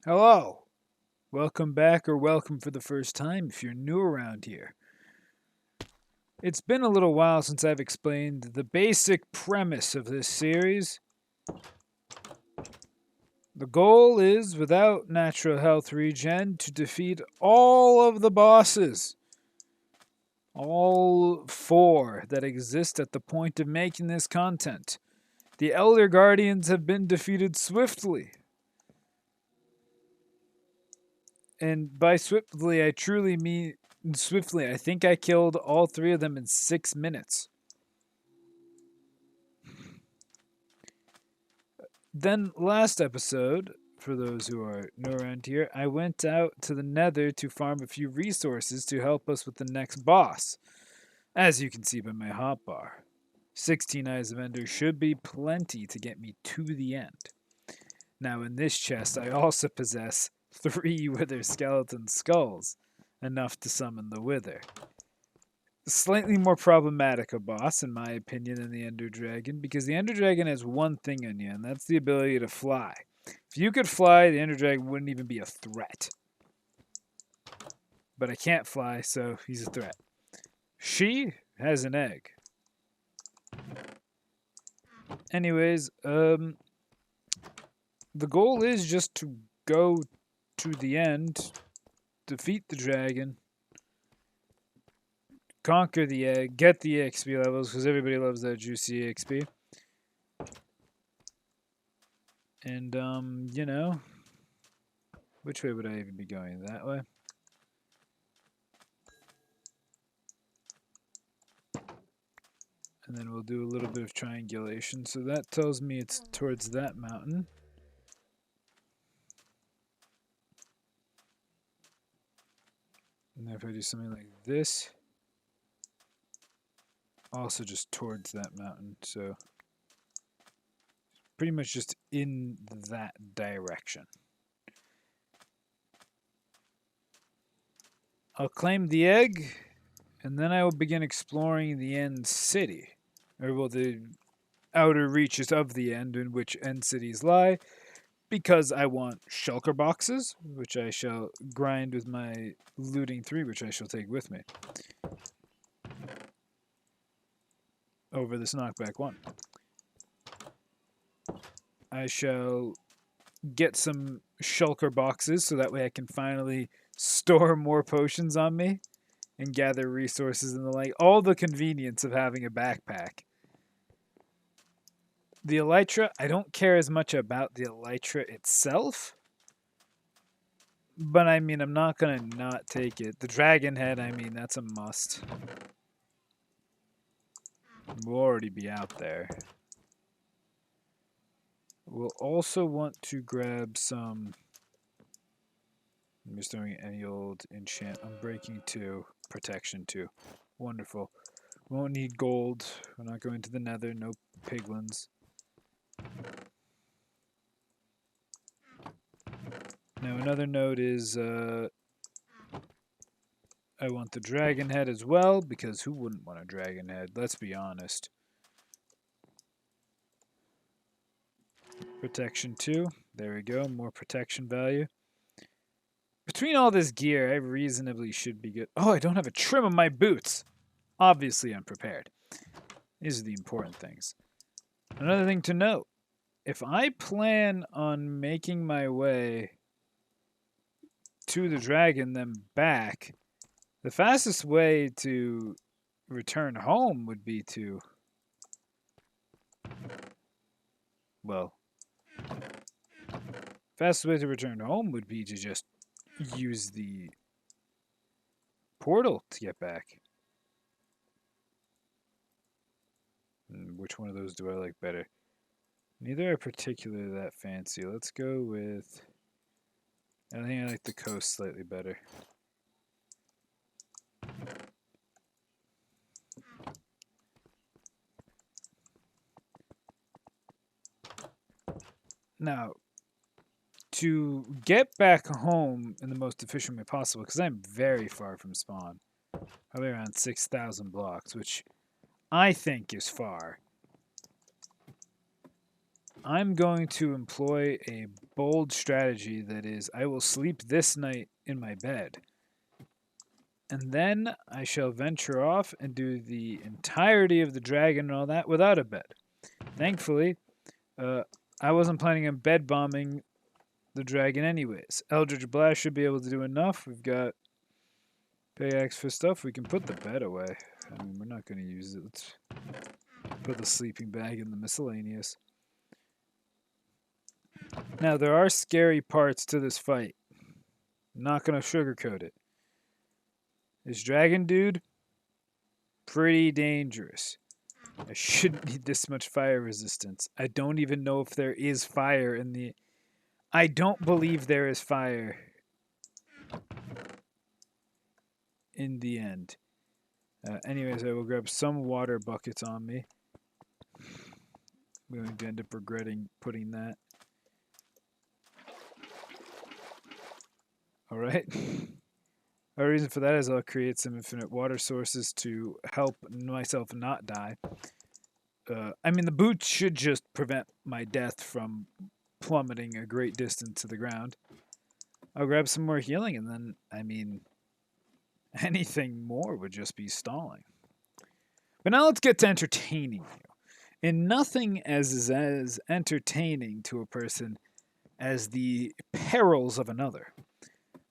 Hello. Welcome back or welcome for the first time if you're new around here. It's been a little while since I've explained the basic premise of this series. The goal is, without natural health regen, to defeat all of the bosses. All four that exist at the point of making this content. The Elder Guardians have been defeated swiftly. And by swiftly, I truly mean swiftly. I think I killed all three of them in 6 minutes. Then, last episode, for those who are new around here, I went out to the nether to farm a few resources to help us with the next boss. As you can see by my hotbar, 16 Eyes of Ender should be plenty to get me to the end. Now, in this chest, I also possess 3 wither skeleton skulls, enough to summon the wither. Slightly more problematic a boss, in my opinion, than the Ender Dragon, because the Ender Dragon has one thing on you, and that's the ability to fly. If you could fly, the Ender Dragon wouldn't even be a threat. But I can't fly, so he's a threat. She has an egg. Anyways, the goal is just to go to the end, defeat the dragon, conquer the egg, get the XP levels, because everybody loves that juicy XP. And, which way would I even be going? That way? And then we'll do a little bit of triangulation. So that tells me it's towards that mountain. And if I do something like this, also just towards that mountain. So pretty much just in that direction. I'll claim the egg, and then I will begin exploring the end city. Or, well, the outer reaches of the end in which end cities lie, because I want shulker boxes, which I shall grind with my looting 3, which I shall take with me. Over this knockback 1. I shall get some shulker boxes so that way I can finally store more potions on me and gather resources and the like. All the convenience of having a backpack. The elytra, I don't care as much about the elytra itself. But I mean, I'm not going to not take it. The dragon head, I mean, that's a must. We'll already be out there. We'll also want to grab some... I'm just doing any old enchant. Unbreaking 2, protection 2. Wonderful. Won't need gold. We're not going to the nether. No piglins. Now another note is I want the dragon head as well, because who wouldn't want a dragon head? Let's be honest. Protection 2. There we go. More protection value. Between all this gear, I reasonably should be good. Oh, I don't have a trim on my boots. Obviously unprepared. These are the important things. Another thing to note. If I plan on making my way to the dragon, then back, the fastest way to return home would be to... Well, fastest way to return home would be to just use the portal to get back. Which one of those do I like better? Neither are particularly that fancy. Let's go with... I think I like the coast slightly better. Now, to get back home in the most efficient way possible, because I'm very far from spawn, probably around 6,000 blocks, which I think is far. I'm going to employ a bold strategy that is, I will sleep this night in my bed. And then I shall venture off and do the entirety of the dragon and all that without a bed. Thankfully, I wasn't planning on bed bombing the dragon anyways. Eldritch Blast should be able to do enough. We've got pickaxe for stuff. We can put the bed away. I mean, we're not going to use it. Let's put the sleeping bag in the miscellaneous. Now, there are scary parts to this fight. I'm not going to sugarcoat it. This dragon dude, pretty dangerous. I shouldn't need this much fire resistance. I don't even know if there is fire in the... I don't believe there is fire in the end. Anyways, I will grab some water buckets on me. I'm going to end up regretting putting that. Alright. A reason for that is I'll create some infinite water sources to help myself not die. I mean, the boots should just prevent my death from plummeting a great distance to the ground. I'll grab some more healing, and then, I mean, anything more would just be stalling. But now let's get to entertaining you. And nothing is as entertaining to a person as the perils of another.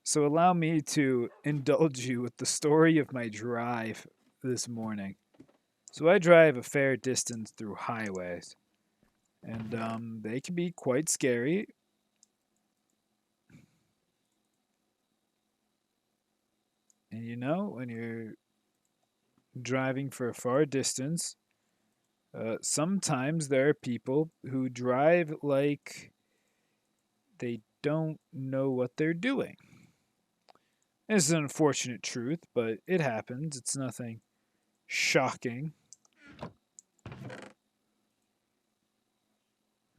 So allow me to indulge you with the story of my drive this morning. So I drive a fair distance through highways, and they can be quite scary. And you know, when you're driving for a far distance, sometimes there are people who drive like they don't know what they're doing. It's an unfortunate truth, but it happens. It's nothing shocking.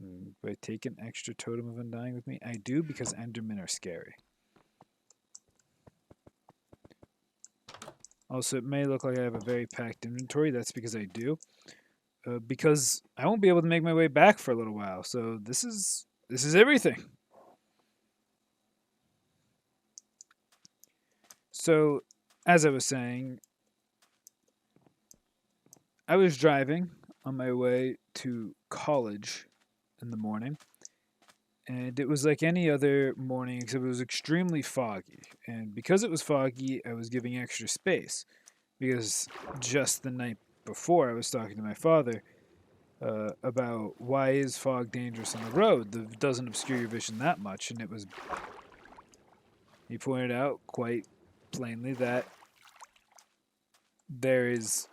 Do I take an extra totem of undying with me? I do, because Endermen are scary. Also, it may look like I have a very packed inventory. That's because I do. Because I won't be able to make my way back for a little while. So this is everything. So, as I was saying, I was driving on my way to college in the morning, and it was like any other morning except it was extremely foggy. And because it was foggy, I was giving extra space, because just the night before I was talking to my father about why is fog dangerous on the road that doesn't obscure your vision that much, and he pointed out quite plainly that there is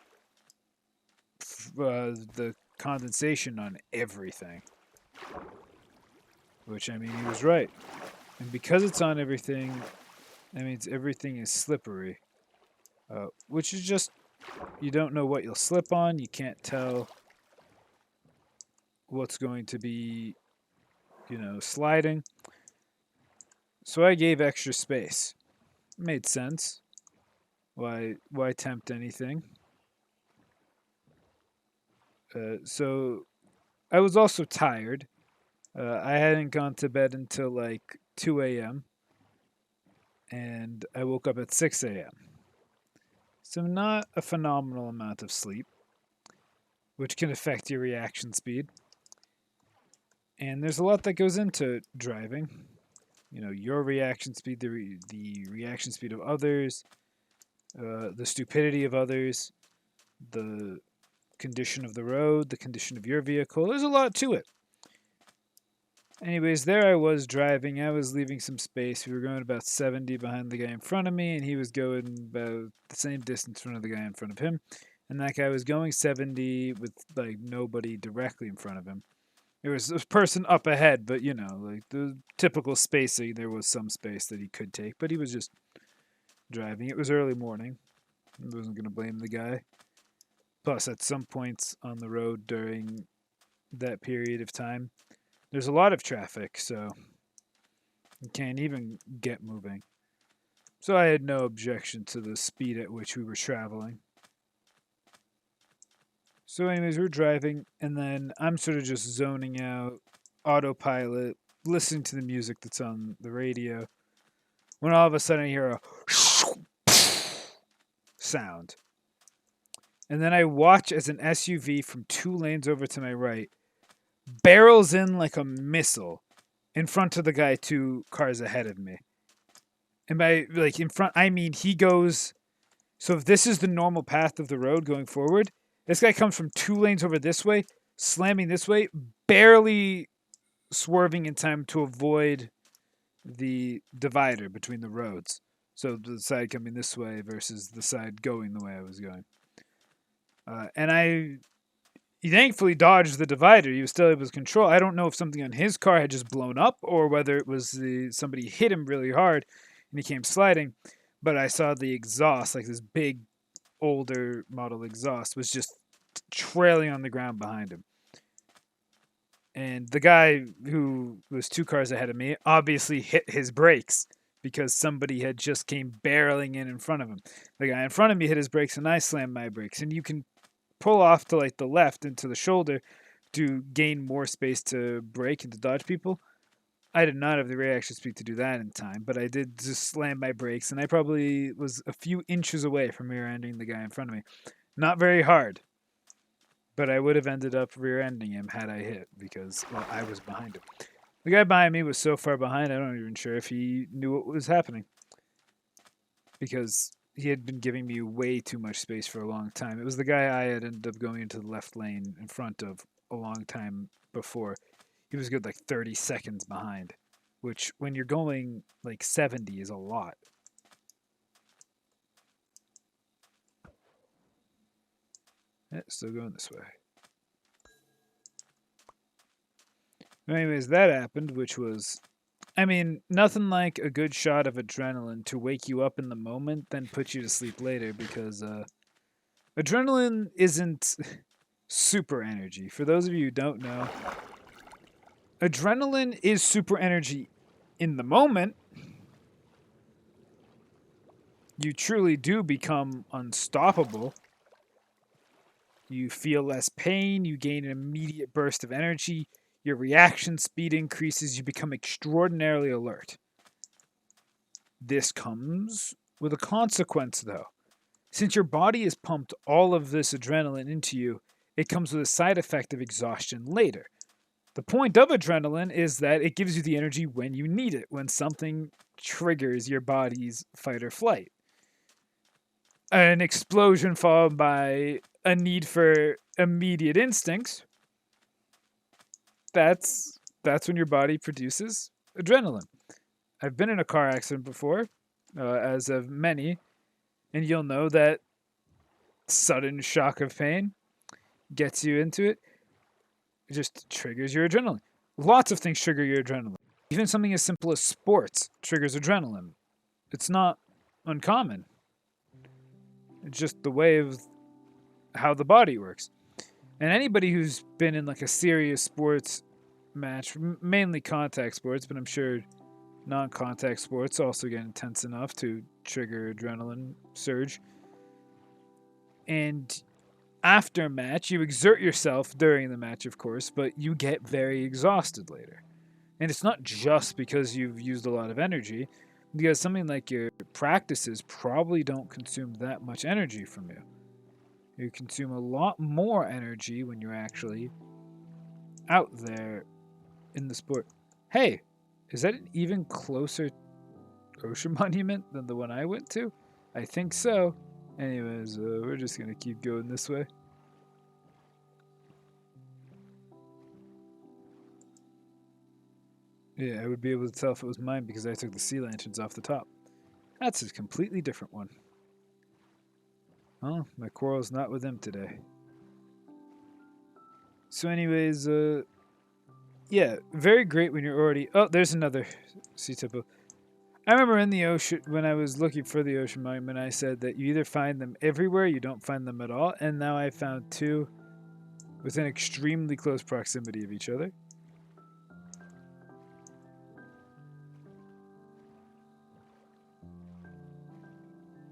the condensation on everything. Which, I mean, he was right. And because it's on everything, that means everything is slippery. Which is just, you don't know what you'll slip on. You can't tell what's going to be, sliding. So I gave extra space. It made sense. Why tempt anything? So I was also tired. I hadn't gone to bed until like 2 a.m. and I woke up at 6 a.m. So not a phenomenal amount of sleep, which can affect your reaction speed. And there's a lot that goes into driving. Your reaction speed, the reaction speed of others, the stupidity of others, the condition of the road, the condition of your vehicle. There's a lot to it. Anyways, there I was driving. I was leaving some space. We were going about 70 behind the guy in front of me, and he was going about the same distance in front of the guy in front of him. And that guy was going 70 with like nobody directly in front of him. There was a person up ahead, but like the typical spacing, there was some space that he could take, but he was just driving. It was early morning. I wasn't going to blame the guy. Plus, at some points on the road during that period of time, there's a lot of traffic, so you can't even get moving. So I had no objection to the speed at which we were traveling. So anyways, we're driving, and then I'm sort of just zoning out autopilot, listening to the music that's on the radio, when all of a sudden I hear a sound. And then I watch as an SUV from 2 lanes over to my right barrels in like a missile in front of the guy 2 cars ahead of me. And by like in front, I mean he goes. So if this is the normal path of the road going forward, this guy comes from 2 lanes over this way, slamming this way, barely swerving in time to avoid the divider between the roads. So the side coming this way versus the side going the way I was going. And I he thankfully dodged the divider. He was still able to control. I don't know if something on his car had just blown up or whether it was somebody hit him really hard and he came sliding. But I saw the exhaust, like this big older model exhaust, was just trailing on the ground behind him. And the guy who was 2 cars ahead of me obviously hit his brakes because somebody had just came barreling in front of him. The guy in front of me hit his brakes and I slammed my brakes. And you can pull off to like the left into the shoulder to gain more space to brake and to dodge people. I did not have the reaction speed to do that in time, but I did just slam my brakes, and I probably was a few inches away from rear-ending the guy in front of me. Not very hard, but I would have ended up rear-ending him had I hit because, well, I was behind him. The guy behind me was so far behind, I don't even sure if he knew what was happening because he had been giving me way too much space for a long time. It was the guy I had ended up going into the left lane in front of a long time before. He was good like 30 seconds behind, which when you're going like 70 is a lot. Yeah, still going this way. Anyways, that happened, which was, I mean, nothing like a good shot of adrenaline to wake you up in the moment, then put you to sleep later because adrenaline isn't super energy. For those of you who don't know, adrenaline is super energy in the moment. You truly do become unstoppable. You feel less pain, you gain an immediate burst of energy, your reaction speed increases, you become extraordinarily alert. This comes with a consequence, though. Since your body has pumped all of this adrenaline into you, it comes with a side effect of exhaustion later. The point of adrenaline is that it gives you the energy when you need it, when something triggers your body's fight or flight. An explosion followed by a need for immediate instincts, that's when your body produces adrenaline. I've been in a car accident before, as of many, and you'll know that sudden shock of pain gets you into it. It just triggers your adrenaline. Lots of things trigger your adrenaline. Even something as simple as sports triggers adrenaline. It's not uncommon. It's just the way of how the body works. And anybody who's been in like a serious sports match, mainly contact sports, but I'm sure non-contact sports also get intense enough to trigger adrenaline surge. And after a match, you exert yourself during the match, of course, but you get very exhausted later. And it's not just because you've used a lot of energy, because something like your practices probably don't consume that much energy from you. You consume a lot more energy when you're actually out there in the sport. Hey, is that an even closer ocean monument than the one I went to? I think so. Anyways, we're just going to keep going this way. Yeah, I would be able to tell if it was mine because I took the sea lanterns off the top. That's a completely different one. Well, my quarrel's not with him today. So anyways, yeah, very great when you're already... Oh, there's another sea temple. I remember in the ocean, when I was looking for the ocean monument, I said that you either find them everywhere, you don't find them at all, and now I found 2 within extremely close proximity of each other.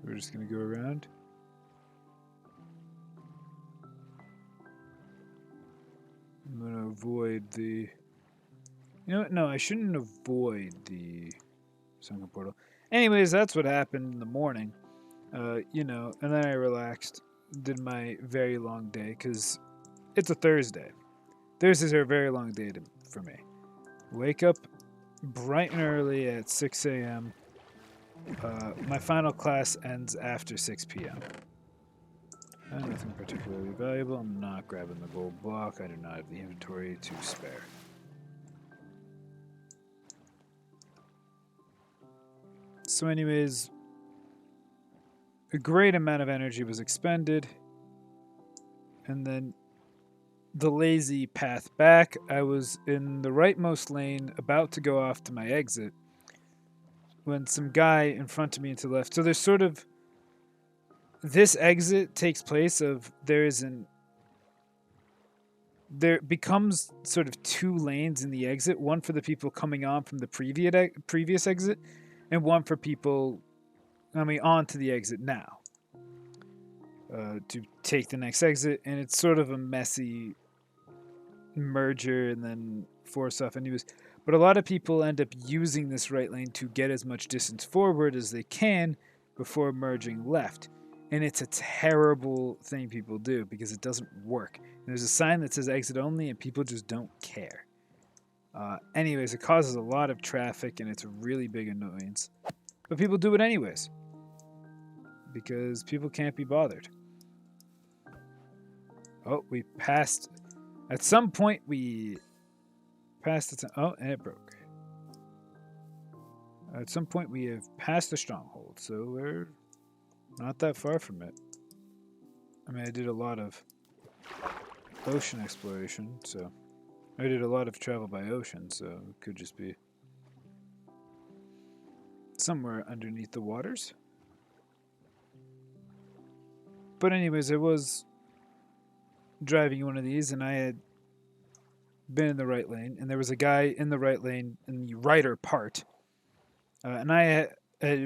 We're just going to go around. I'm going to avoid the You know what? No, I shouldn't avoid the sunken portal. Anyways, that's what happened in the morning. And then I relaxed, did my very long day, because it's a Thursday. Thursdays are a very long day for me. Wake up bright and early at 6 a.m. My final class ends after 6 p.m. Nothing particularly valuable. I'm not grabbing the gold block. I do not have the inventory to spare. So anyways, a great amount of energy was expended. And then the lazy path back, I was in the rightmost lane, about to go off to my exit, when some guy in front of me and to the left. So there's sort of this exit takes place of there becomes sort of two lanes in the exit, one for the people coming on from the previous exit, and one for people coming onto the exit now to take the next exit. And it's sort of a messy merger and then force off anyways. But a lot of people end up using this right lane to get as much distance forward as they can before merging left. And it's a terrible thing people do because it doesn't work. And there's a sign that says exit only, and people just don't care. Anyways, it causes a lot of traffic, and it's a really big annoyance. But people do it anyways because people can't be bothered. Oh, we passed. At some point, we passed the. Oh, and it broke. At some point, we have passed the stronghold, so we're not that far from it. I mean, I did a lot of ocean exploration, so I did a lot of travel by ocean, so it could just be somewhere underneath the waters. But anyways, I was driving one of these, and I had been in the right lane, and there was a guy in the right lane in the righter part, and I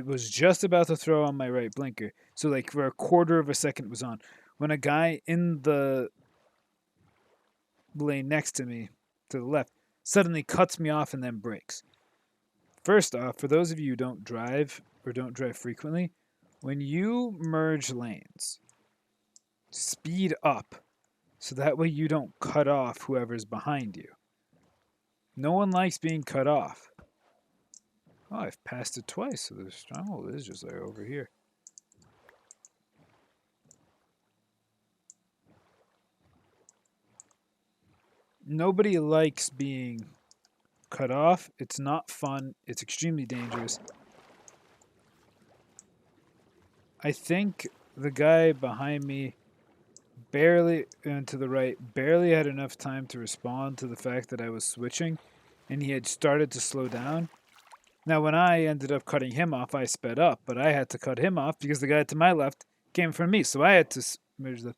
was just about to throw on my right blinker. So like for a quarter of a second it was on when a guy in the lane next to me to the left suddenly cuts me off and then brakes. First off, for those of you who don't drive or don't drive frequently, when you merge lanes, speed up so that way you don't cut off whoever's behind you. No one likes being cut off. Oh, I've passed it twice, so the stronghold is just like over here. Nobody likes being cut off. It's not fun. It's extremely dangerous. I think the guy behind me barely, and to the right, barely had enough time to respond to the fact that I was switching, and he had started to slow down. Now, when I ended up cutting him off, I sped up, but I had to cut him off because the guy to my left came from me, so I had to merge the.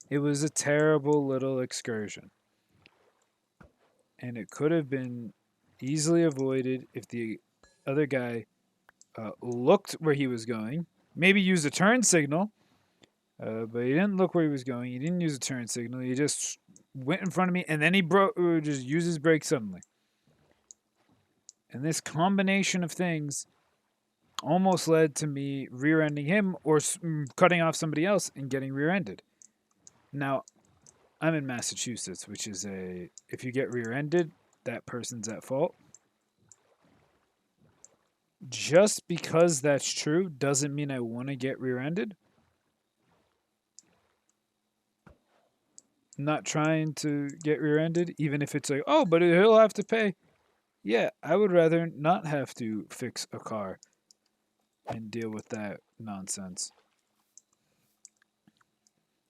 It was a terrible little excursion. And it could have been easily avoided if the other guy looked where he was going, maybe used a turn signal, but he didn't look where he was going. He didn't use a turn signal. He just went in front of me, and then he just used his brake suddenly. And this combination of things almost led to me rear-ending him or cutting off somebody else and getting rear-ended. Now, I'm in Massachusetts, which is if you get rear-ended, that person's at fault. Just because that's true doesn't mean I want to get rear-ended. I'm not trying to get rear-ended, even if it's like, oh, but he'll have to pay. Yeah, I would rather not have to fix a car and deal with that nonsense.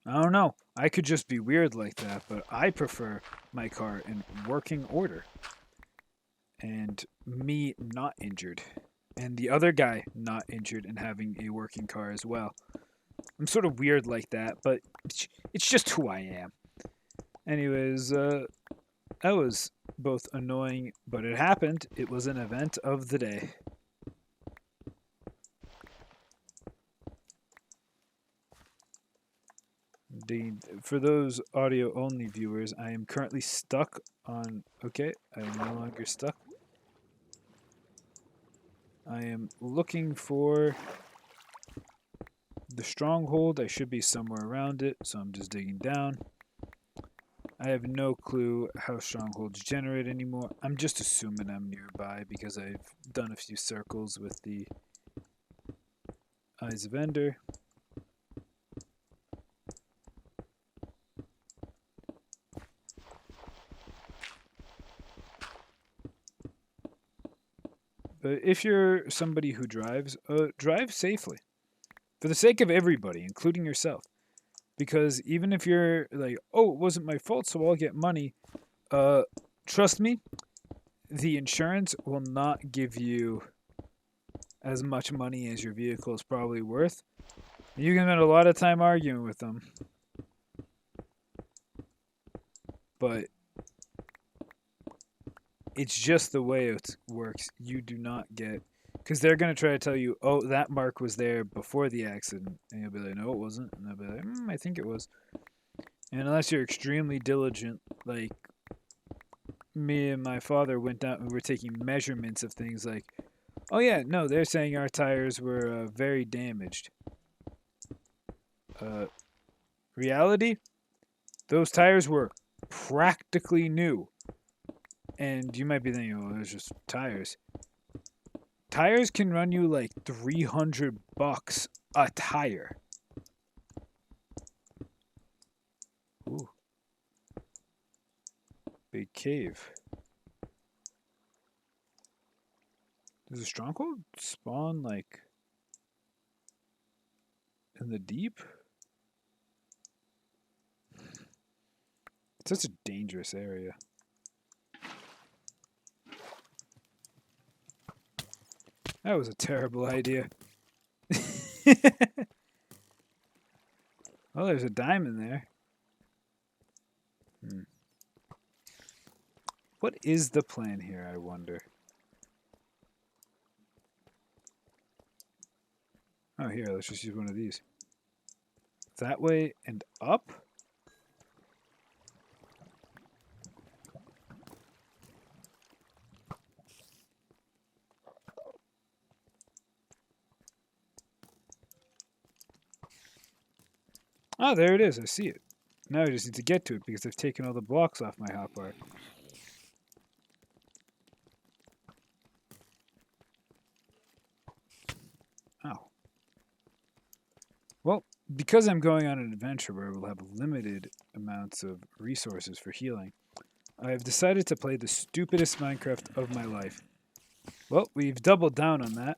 I don't know. I could just be weird like that, but I prefer my car in working order. And me not injured. And the other guy not injured and having a working car as well. I'm sort of weird like that, but it's just who I am. Anyways, that was both annoying, but it happened. It was an event of the day. For those audio only viewers, I am currently stuck on. Okay, I am no longer stuck. I am looking for the stronghold. I should be somewhere around it, so I'm just digging down. I have no clue how strongholds generate anymore. I'm just assuming I'm nearby because I've done a few circles with the Eyes of Ender. But if you're somebody who drives, drive safely. For the sake of everybody, including yourself. Because even if you're like, oh, it wasn't my fault, so I'll get money, trust me, the insurance will not give you as much money as your vehicle is probably worth. You can spend a lot of time arguing with them. But it's just the way it works. You do not get... Because they're going to try to tell you, oh, that mark was there before the accident. And you'll be like, no, it wasn't. And they'll be like, I think it was. And unless you're extremely diligent, like me and my father went out and were taking measurements of things like, oh, yeah, no, they're saying our tires were very damaged. Reality? Those tires were practically new. And you might be thinking, oh, there's just tires. Tires can run you like $300 a tire. Ooh. Big cave. Does a stronghold spawn like in the deep? It's such a dangerous area. That was a terrible idea. Oh, there's a diamond there. What is the plan here, I wonder? Oh, here, let's just use one of these. That way and up? Oh, there it is. I see it. Now I just need to get to it because I've taken all the blocks off my hotbar. Oh. Well, because I'm going on an adventure where I will have limited amounts of resources for healing, I have decided to play the stupidest Minecraft of my life. Well, we've doubled down on that.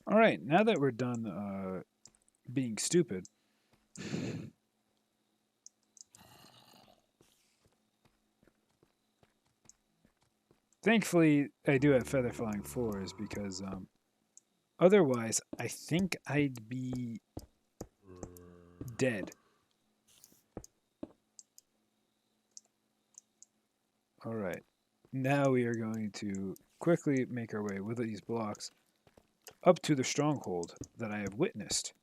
All right, now that we're done being stupid, thankfully I do have feather falling 4s because otherwise I think I'd be dead. All right, now we are going to quickly make our way with these blocks up to the stronghold that I have witnessed.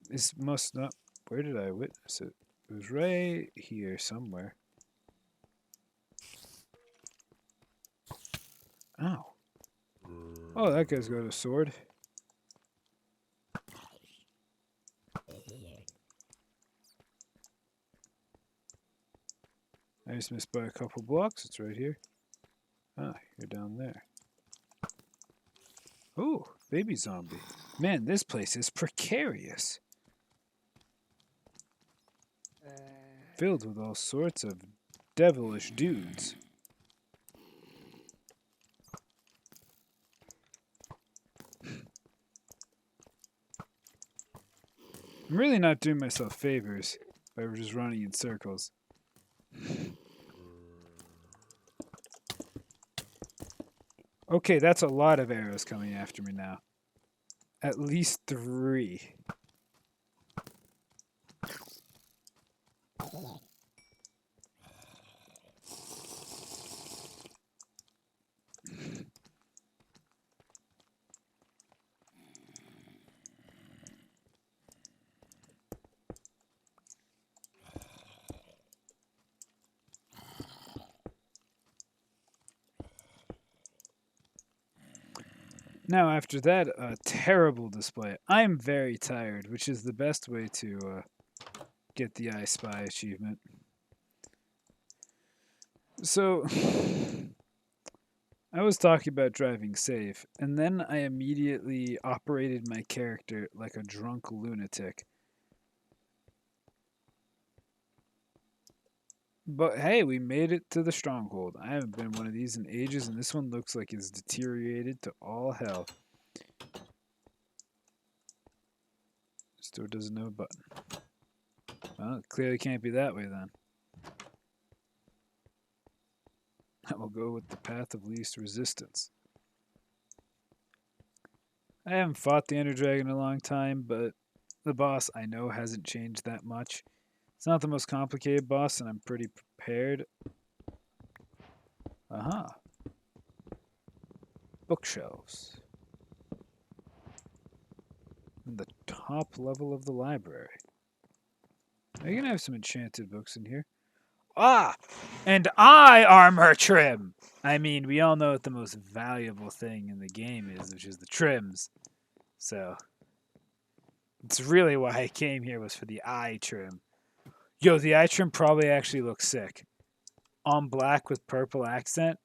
This must not... Where did I witness it? It was right here somewhere. Ow. Oh, that guy's got a sword. I just missed by a couple blocks. It's right here. Ah, you're down there. Ooh, baby zombie. Man, this place is precarious. Filled with all sorts of devilish dudes. I'm really not doing myself favors by just running in circles. Okay, that's a lot of arrows coming after me now. At least 3. Now, after that terrible display, I'm very tired, which is the best way to get the I Spy achievement. So, I was talking about driving safe, and then I immediately operated my character like a drunk lunatic. But hey, we made it to the stronghold. I haven't been one of these in ages, and this one looks like it's deteriorated to all hell. This door doesn't have a button. Well, it clearly can't be that way then. I will go with the path of least resistance. I haven't fought the Ender Dragon in a long time, but the boss I know hasn't changed that much. It's not the most complicated boss, and I'm pretty prepared. Aha. Bookshelves. In the top level of the library. Are you gonna have some enchanted books in here? Ah! And eye armor trim! I mean, we all know what the most valuable thing in the game is, which is the trims. So, it's really why I came here was for the eye trim. Yo, the eye trim probably actually looks sick. On black with purple accent.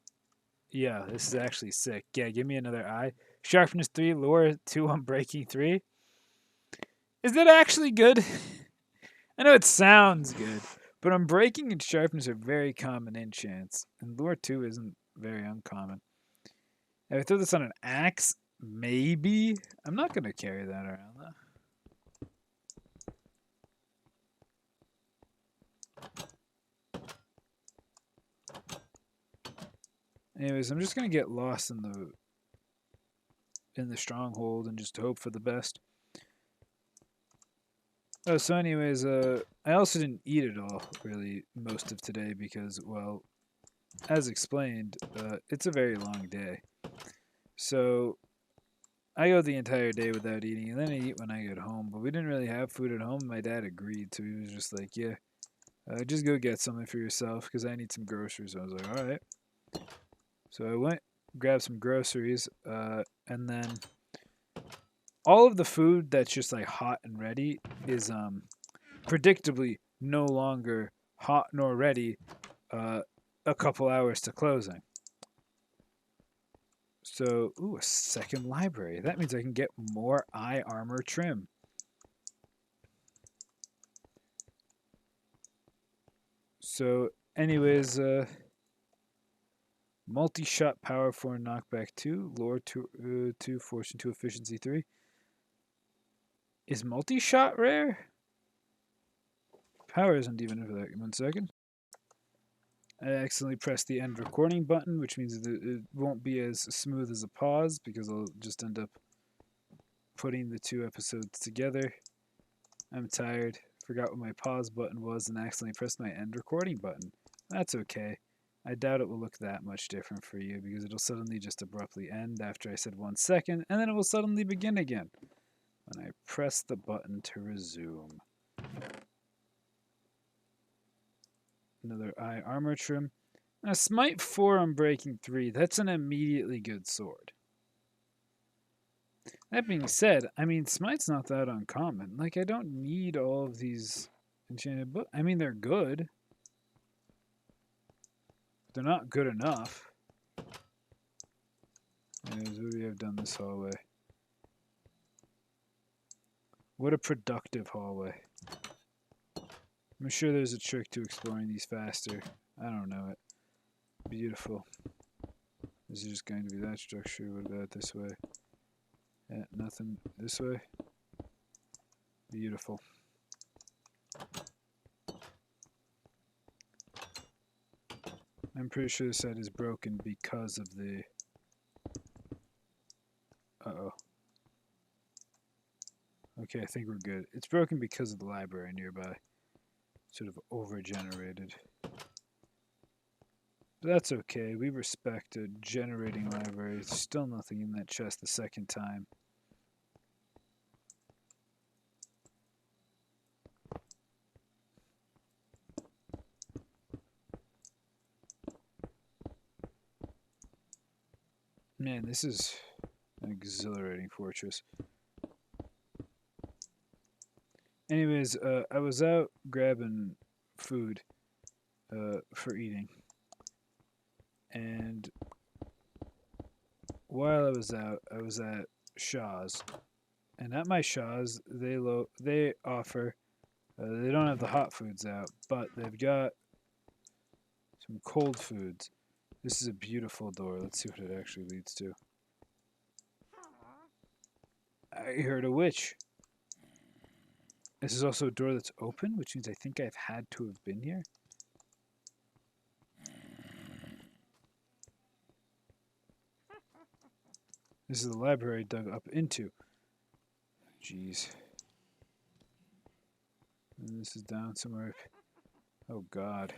Yeah, this is actually sick. Yeah, give me another eye. Sharpness 3, lore 2 on breaking 3. Is that actually good? I know it sounds good, but unbreaking and sharpness are very common enchants, and lore 2 isn't very uncommon. If I throw this on an axe, maybe? I'm not going to carry that around, though. Anyways, I'm just going to get lost in the stronghold and just hope for the best. Oh, so anyways, I also didn't eat at all, really, most of today because, well, as explained, it's a very long day. So I go the entire day without eating, and then I eat when I get home. But we didn't really have food at home. My dad agreed, so he was just like, "Yeah, just go get something for yourself because I need some groceries." I was like, "All right." So I went, grabbed some groceries, and then all of the food that's just like hot and ready is predictably no longer hot nor ready a couple hours to closing. So, ooh, a second library. That means I can get more eye armor trim. So, anyways, multi-shot power 4 knockback 2, lore 2, 2 fortune 2 efficiency 3. Is multi-shot rare? Power isn't even for that. 1 second. I accidentally pressed the end recording button, which means that it won't be as smooth as a pause because I'll just end up putting the 2 episodes together. I'm tired. Forgot what my pause button was and accidentally pressed my end recording button. That's okay. I doubt it will look that much different for you because it'll suddenly just abruptly end after I said 1 second and then it will suddenly begin again when I press the button to resume. Another eye armor trim. Now, Smite 4 on Breaking 3, that's an immediately good sword. That being said, I mean, Smite's not that uncommon. Like, I don't need all of these enchanted books. I mean, they're good. They're not good enough. Anyways, what do we have down this hallway? What a productive hallway. I'm sure there's a trick to exploring these faster. I don't know it. Beautiful. Is it just going to be that structure? What about this way? Yeah, nothing this way. Beautiful. I'm pretty sure this side is broken because of the Okay, I think we're good. It's broken because of the library nearby. Sort of over-generated. But that's okay. We respect a generating library. There's still nothing in that chest the second time. Man, this is an exhilarating fortress. Anyways, I was out grabbing food for eating. And while I was out, I was at Shaw's. And at my Shaw's, they offer, they don't have the hot foods out, but they've got some cold foods. This is a beautiful door. Let's see what it actually leads to. I heard a witch. This is also a door that's open, which means I think I've had to have been here. This is the library I dug up into. Jeez. And this is down somewhere. Oh, God.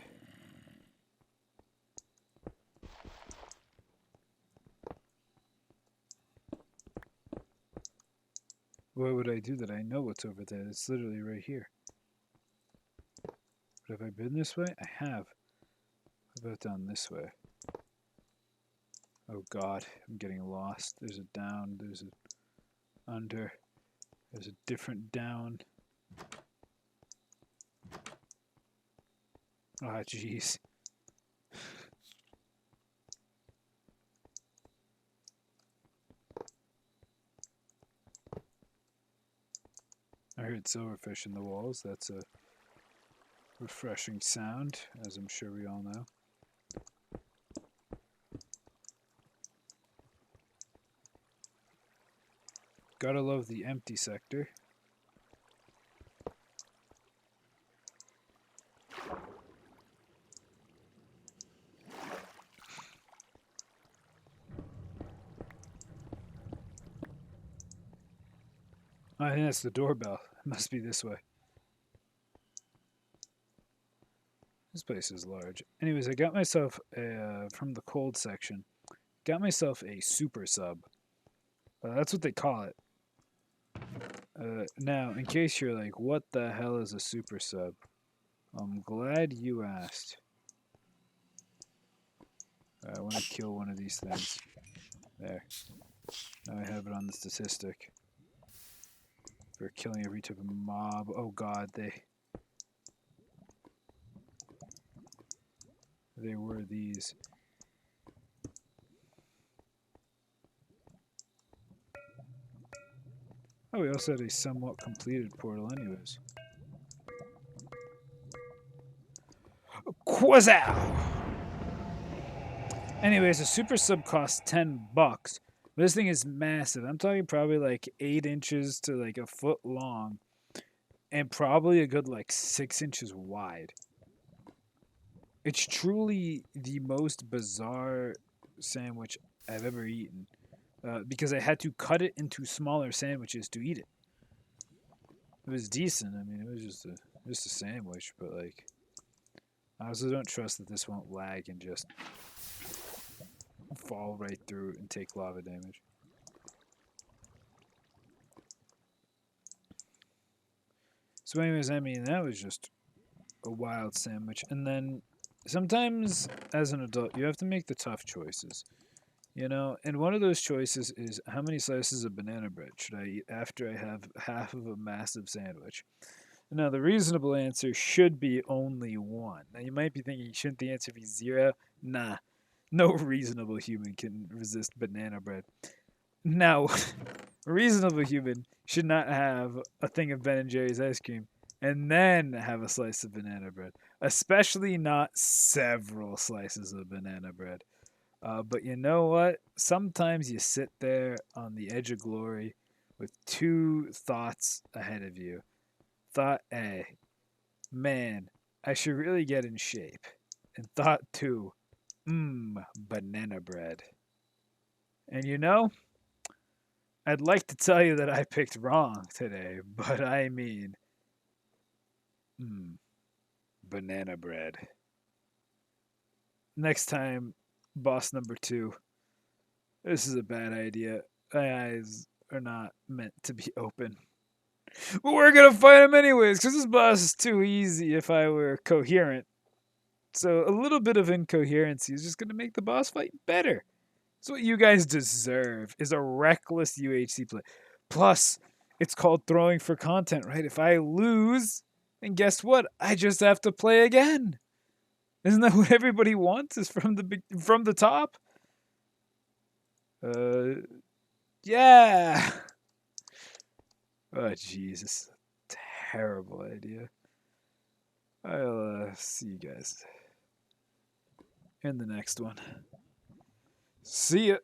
Why would I do that? I know what's over there. It's literally right here. But have I been this way? I have. How about down this way? Oh, God. I'm getting lost. There's a down. There's a under. There's a different down. Ah, oh, jeez. I heard silverfish in the walls. That's a refreshing sound, as I'm sure we all know. Gotta love the empty sector. I think that's the doorbell. It must be this way. This place is large. Anyways, I got myself from the cold section. Got myself a super sub. That's what they call it. Now, in case you're like, what the hell is a super sub? I'm glad you asked. I want to kill one of these things. There. Now I have it on the statistic. For killing every type of mob. Oh, God, they were these. Oh, we also had a somewhat completed portal anyways. Quazow! Anyways, a super sub costs $10. But this thing is massive. I'm talking probably like 8 inches to like a foot long. And probably a good like 6 inches wide. It's truly the most bizarre sandwich I've ever eaten. Because I had to cut it into smaller sandwiches to eat it. It was decent. I mean, it was just a sandwich, but like, I also don't trust that this won't lag and just fall right through and take lava damage. So anyways, I mean, that was just a wild sandwich. And then sometimes as an adult, you have to make the tough choices. You know, and one of those choices is how many slices of banana bread should I eat after I have half of a massive sandwich? Now, the reasonable answer should be only one. Now, you might be thinking, shouldn't the answer be 0? Nah, no reasonable human can resist banana bread. Now, a reasonable human should not have a thing of Ben & Jerry's ice cream and then have a slice of banana bread, especially not several slices of banana bread. But you know what? Sometimes you sit there on the edge of glory with 2 thoughts ahead of you. Thought A, man, I should really get in shape. And thought 2, banana bread. And you know, I'd like to tell you that I picked wrong today, but I mean, banana bread. Next time, boss number 2, this is a bad idea. My eyes are not meant to be open. But we're gonna fight him anyways, because this boss is too easy if I were coherent. So a little bit of incoherency is just gonna make the boss fight better. So what you guys deserve is a reckless UHC play. Plus, it's called throwing for content, right? If I lose, and guess what? I just have to play again. Isn't that what everybody wants? Is from the top? Yeah. Oh Jesus, terrible idea. I'll see you guys in the next one. See ya.